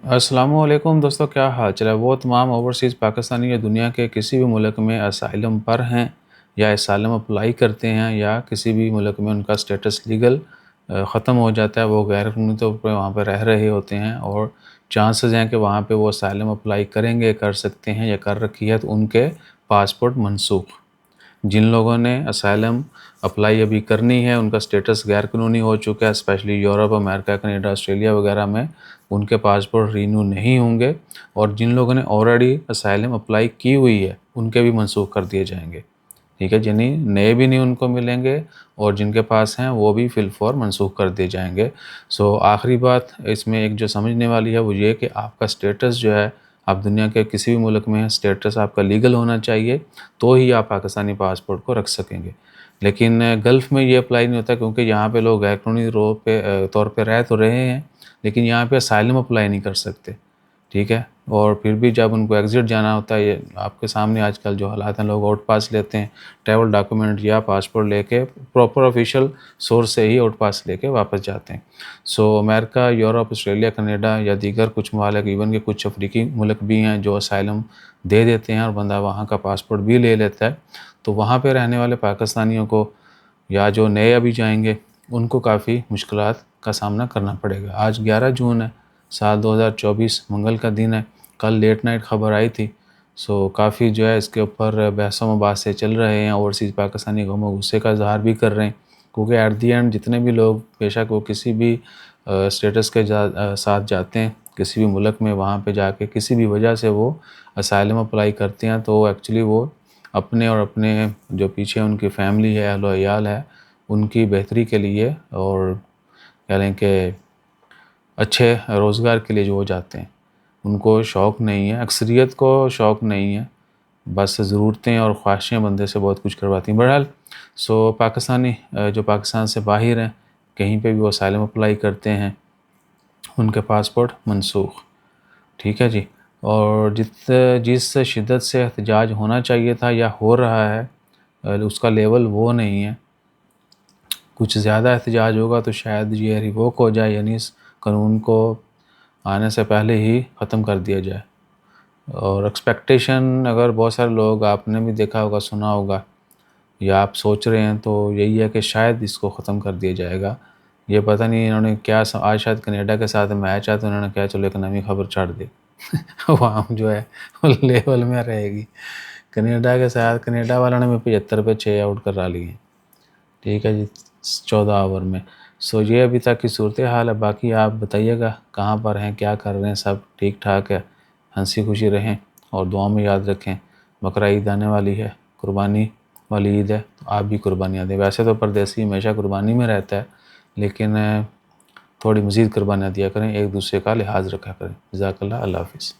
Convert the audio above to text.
السلام علیکم دوستو، کیا حال چل ہے؟ وہ تمام اوورسیز پاکستانی جو دنیا کے کسی بھی ملک میں اسائلم پر ہیں یا اسائلم اپلائی کرتے ہیں یا کسی بھی ملک میں ان کا سٹیٹس لیگل ختم ہو جاتا ہے، وہ غیر قانونی طور پہ وہاں پہ رہ رہے ہوتے ہیں اور چانسز ہیں کہ وہاں پہ وہ اسائلم اپلائی کریں گے، کر سکتے ہیں یا کر رکھی ہے، تو ان کے پاسپورٹ منسوخ۔ جن لوگوں نے اسائلم اپلائی ابھی کرنی ہے، ان کا سٹیٹس غیر قانونی ہو چکا ہے، اسپیشلی یورپ، امریکہ، کینیڈا، آسٹریلیا وغیرہ میں، ان کے پاسپورٹ رینیو نہیں ہوں گے، اور جن لوگوں نے آلریڈی اسائلم اپلائی کی ہوئی ہے ان کے بھی منسوخ کر دیے جائیں گے۔ ٹھیک ہے، یعنی نئے بھی نہیں ان کو ملیں گے، اور جن کے پاس ہیں وہ بھی فی الفور منسوخ کر دیے جائیں گے۔ آخری بات اس میں ایک جو سمجھنے والی ہے وہ یہ کہ آپ کا سٹیٹس جو ہے، آپ دنیا کے کسی بھی ملک میں ہیں، سٹیٹس آپ کا لیگل ہونا چاہیے، تو ہی آپ پاکستانی پاسپورٹ کو رکھ سکیں گے۔ لیکن گلف میں یہ اپلائی نہیں ہوتا، کیونکہ یہاں پہ لوگ غیر قانونی طور پہ رہ تو رہے ہیں، لیکن یہاں پہ اسائلم اپلائی نہیں کر سکتے۔ ٹھیک ہے، اور پھر بھی جب ان کو ایگزٹ جانا ہوتا ہے، یہ آپ کے سامنے آج کل جو حالات ہیں، لوگ آؤٹ پاس لیتے ہیں، ٹریول ڈاکومنٹ یا پاسپورٹ لے کے پراپر آفیشیل سورس سے ہی آؤٹ پاس لے کے واپس جاتے ہیں۔ امریکہ، یورپ، آسٹریلیا، کینیڈا یا دیگر کچھ ممالک، ایون کہ کچھ افریقی ملک بھی ہیں جو اسائلم دے دیتے ہیں اور بندہ وہاں کا پاسپورٹ بھی لے لیتا ہے، تو وہاں پہ رہنے والے پاکستانیوں کو یا جو نئے ابھی جائیں گے ان کو کافی مشکلات کا سامنا کرنا پڑے گا۔ آج 11 جون ہے، سال 2024، منگل کا دن ہے۔ کل لیٹ نائٹ خبر آئی تھی، کافی جو ہے اس کے اوپر بحث و مباحثے چل رہے ہیں، اوورسیز پاکستانی قوم غصے کا اظہار بھی کر رہے ہیں، کیونکہ ایٹ دی اینڈ جتنے بھی لوگ بے شک وہ کسی بھی سٹیٹس کے ساتھ جاتے ہیں کسی بھی ملک میں، وہاں پہ جا کے کسی بھی وجہ سے وہ اسائلم اپلائی کرتے ہیں، تو ایکچولی وہ اپنے اور اپنے جو پیچھے ان کی فیملی ہے، اہل و عیال ہے، ان کی بہتری کے لیے اور کہہ لیں کہ اچھے روزگار کے لیے جو وہ جاتے ہیں، ان کو شوق نہیں ہے، اکثریت کو شوق نہیں ہے، بس ضرورتیں اور خواہشیں بندے سے بہت کچھ کرواتی ہیں۔ بہرحال پاکستانی جو پاکستان سے باہر ہیں، کہیں پہ بھی وہ اسائلم اپلائی کرتے ہیں، ان کے پاسپورٹ منسوخ۔ ٹھیک ہے جی، اور جس شدت سے احتجاج ہونا چاہیے تھا یا ہو رہا ہے، اس کا لیول وہ نہیں ہے۔ کچھ زیادہ احتجاج ہوگا تو شاید یہ ریووک ہو جائے، یعنی اس قانون کو آنے سے پہلے ہی ختم کر دیا جائے۔ اور ایکسپیکٹیشن اگر بہت سارے لوگ، آپ نے بھی دیکھا ہوگا، سنا ہوگا، یا آپ سوچ رہے ہیں، تو یہی ہے کہ شاید اس کو ختم کر دیا جائے گا۔ یہ پتہ نہیں انہوں نے کیا، آج شاید کینیڈا کے ساتھ میچ ہے تو انہوں نے کہا چلو ایک نئی خبر چھاڑ دی، وہاں جو ہے لیول میں رہے گی۔ کینیڈا کے ساتھ کینیڈا والوں نے بھی 75 پہ 6 آؤٹ کرا لی ہیں۔ ٹھیک ہے جی، 14 اوور میں۔ یہ ابھی تک کی صورتحال ہے۔ باقی آپ بتائیے گا کہاں پر ہیں، کیا کر رہے ہیں، سب ٹھیک ٹھاک ہے؟ ہنسی خوشی رہیں اور دعاؤں میں یاد رکھیں، بقرہ عید آنے والی ہے، قربانی والی عید ہے، تو آپ بھی قربانیاں دیں۔ ویسے تو پردیسی ہمیشہ قربانی میں رہتا ہے، لیکن تھوڑی مزید قربانیاں دیا کریں، ایک دوسرے کا لحاظ رکھا کریں۔ جزاک اللہ، اللہ حافظ۔